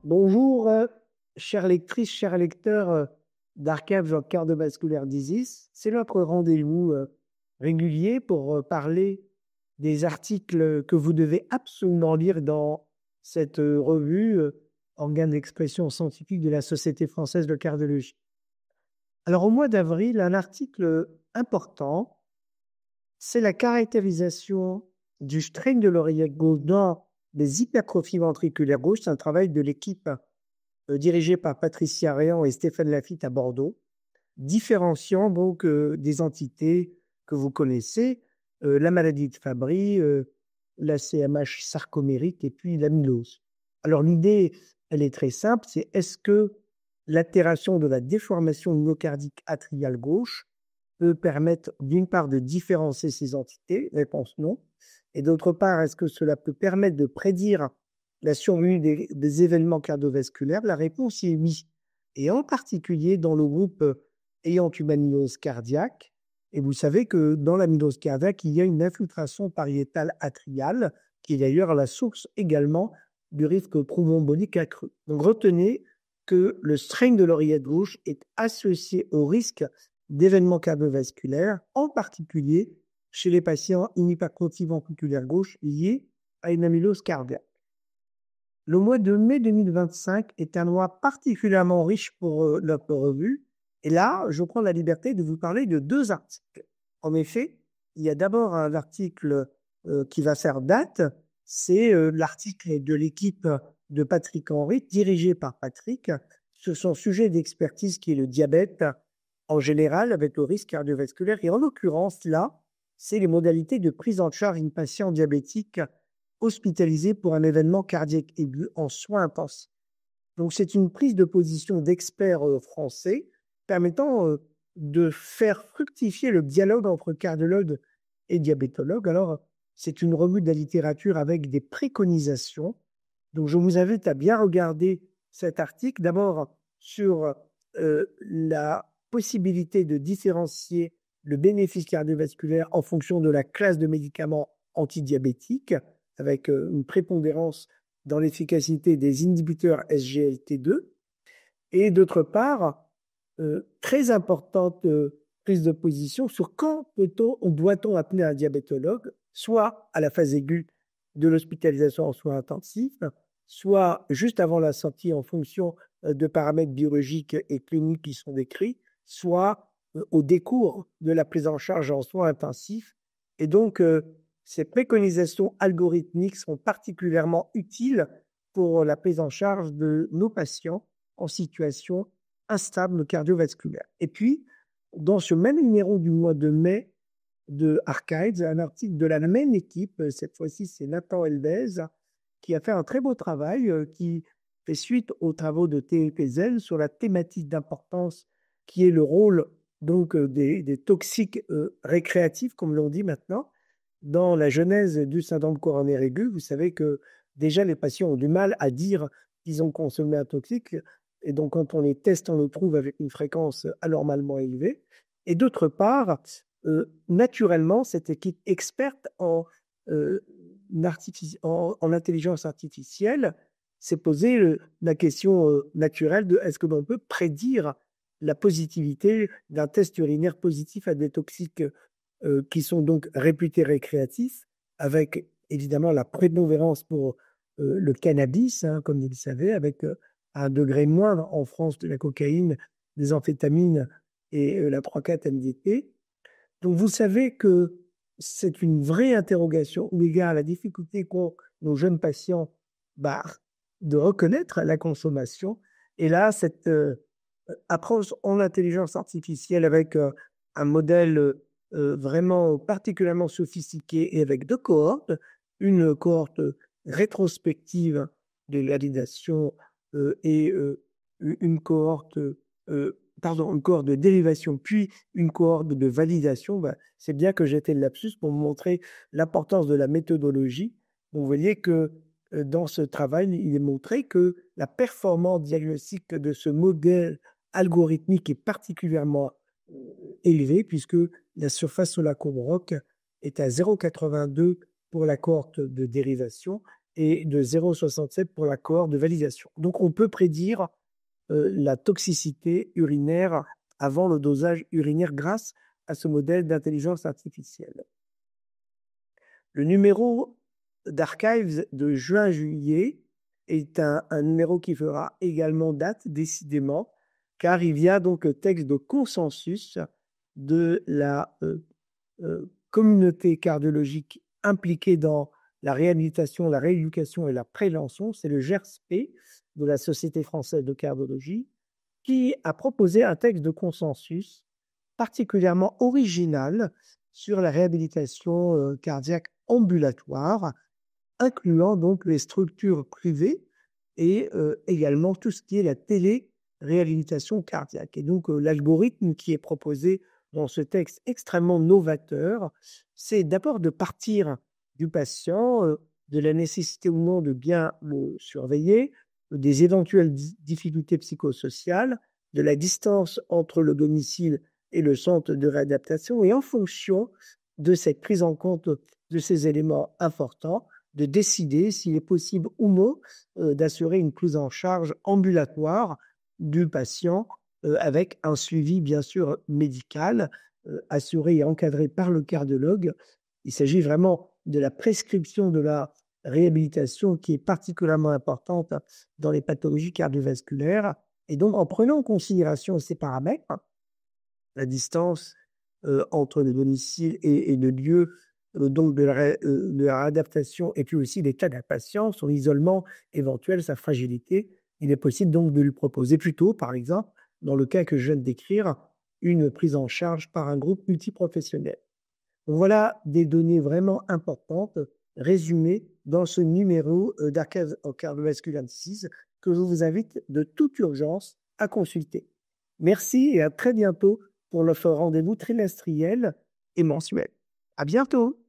Bonjour, chères lectrices, chers lecteurs d'Archives cardiovasculaire disease. C'est notre rendez-vous régulier pour parler des articles que vous devez absolument lire dans cette revue, organe d'expression scientifique de la Société française de cardiologie. Alors, au mois d'avril, un article important, c'est la caractérisation du strain de l'oreillette gauche dans les hypertrophies ventriculaires gauches. C'est un travail de l'équipe dirigé par Patricia Réan et Stéphane Lafitte à Bordeaux, différenciant donc des entités que vous connaissez, la maladie de Fabry, la CMH sarcomérique et puis l'amylose. Alors l'idée, elle est très simple, c'est est-ce que l'altération de la déformation myocardique atriale gauche peut permettre d'une part de différencier ces entités? Réponse non. Et d'autre part, est-ce que cela peut permettre de prédire la survenue des événements cardiovasculaires? La réponse est oui. Et en particulier dans le groupe ayant une amylose cardiaque. Et vous savez que dans l'amylose cardiaque, il y a une infiltration pariétale atriale qui est d'ailleurs la source également du risque thromboembolique accru. Donc retenez que le strain de l'oreillette gauche est associé au risque d'événements cardiovasculaires, en particulier chez les patients une hypertrophie ventriculaire gauche liée à une amylose cardiaque. Le mois de mai 2025 est un mois particulièrement riche pour notre revue. Et là, je prends la liberté de vous parler de deux articles. En effet, il y a d'abord un article qui va faire date. C'est l'article de l'équipe de Patrick Henry, dirigé par Patrick, sur son sujet d'expertise qui est le diabète en général avec le risque cardiovasculaire. Et en l'occurrence, là, c'est les modalités de prise en charge d'un patient diabétique hospitalisé pour un événement cardiaque aigu en soins intensifs. Donc, c'est une prise de position d'experts français permettant de faire fructifier le dialogue entre cardiologues et diabétologues. Alors, c'est une revue de la littérature avec des préconisations. Donc, je vous invite à bien regarder cet article. D'abord, sur la possibilité de différencier le bénéfice cardiovasculaire en fonction de la classe de médicaments antidiabétiques, avec une prépondérance dans l'efficacité des inhibiteurs SGLT2. Et d'autre part, très importante prise de position sur quand peut-on ou doit-on appeler un diabétologue, soit à la phase aiguë de l'hospitalisation en soins intensifs, soit juste avant la sortie en fonction de paramètres biologiques et cliniques qui sont décrits, soit au décours de la prise en charge en soins intensifs. Et donc, ces préconisations algorithmiques sont particulièrement utiles pour la prise en charge de nos patients en situation instable cardiovasculaire. Et puis, dans ce même numéro du mois de mai de Archives, un article de la même équipe, cette fois-ci c'est Nathan Elbez, qui a fait un très beau travail, qui fait suite aux travaux de TEPZ sur la thématique d'importance qui est le rôle donc des toxiques récréatifs, comme l'on dit maintenant, dans la genèse du syndrome coronaire aigu. Vous savez que déjà les patients ont du mal à dire qu'ils ont consommé un toxique, et donc quand on les teste, on le trouve avec une fréquence anormalement élevée. Et d'autre part, naturellement, cette équipe experte en intelligence artificielle s'est posé la question naturelle de est-ce que l'on peut prédire la positivité d'un test urinaire positif à des toxiques qui sont donc réputés récréatifs, avec évidemment la prépondérance pour le cannabis, hein, comme vous le savez, avec un degré moindre en France de la cocaïne, des amphétamines et la 3,4-MDT. Donc vous savez que c'est une vraie interrogation eu égard à la difficulté qu'ont nos jeunes patients de reconnaître la consommation. Et là, cette approche en intelligence artificielle avec un modèle vraiment particulièrement sophistiqué et avec deux cohortes, une cohorte rétrospective de validation et une cohorte une cohorte de dérivation, puis une cohorte de validation. C'est bien que j'ai été le lapsus pour vous montrer l'importance de la méthodologie. Vous voyez que dans ce travail, il est montré que la performance diagnostique de ce modèle algorithmique est particulièrement élevée, puisque la surface sur la courbe ROC est à 0,82 pour la cohorte de dérivation et de 0,67 pour la cohorte de validation. Donc, on peut prédire la toxicité urinaire avant le dosage urinaire grâce à ce modèle d'intelligence artificielle. Le numéro d'Archives de juin-juillet est un numéro qui fera également date, décidément, car il y a donc le texte de consensus de la communauté cardiologique impliquée dans la réhabilitation, la rééducation et la prévention. C'est le GERSP de la Société française de cardiologie qui a proposé un texte de consensus particulièrement original sur la réhabilitation cardiaque ambulatoire, incluant donc les structures privées et également tout ce qui est la télé-réhabilitation cardiaque. Et donc l'algorithme qui est proposé dans ce texte extrêmement novateur, c'est d'abord de partir du patient, de la nécessité ou non de bien le surveiller, des éventuelles difficultés psychosociales, de la distance entre le domicile et le centre de réadaptation, et en fonction de cette prise en compte de ces éléments importants, de décider s'il est possible ou non d'assurer une prise en charge ambulatoire du patient avec un suivi bien sûr médical assuré et encadré par le cardiologue. Il s'agit vraiment de la prescription de la réhabilitation qui est particulièrement importante dans les pathologies cardiovasculaires. Et donc, en prenant en considération ces paramètres, la distance entre le domicile et le lieu donc de la réadaptation, et puis aussi l'état d'un patient, son isolement éventuel, sa fragilité, il est possible donc de lui proposer plutôt, par exemple, dans le cas que je viens de décrire, une prise en charge par un groupe multiprofessionnel. Voilà des données vraiment importantes résumées dans ce numéro d'Archives of Cardiovascular Disease que je vous invite de toute urgence à consulter. Merci et à très bientôt pour notre rendez-vous trimestriel et mensuel. À bientôt!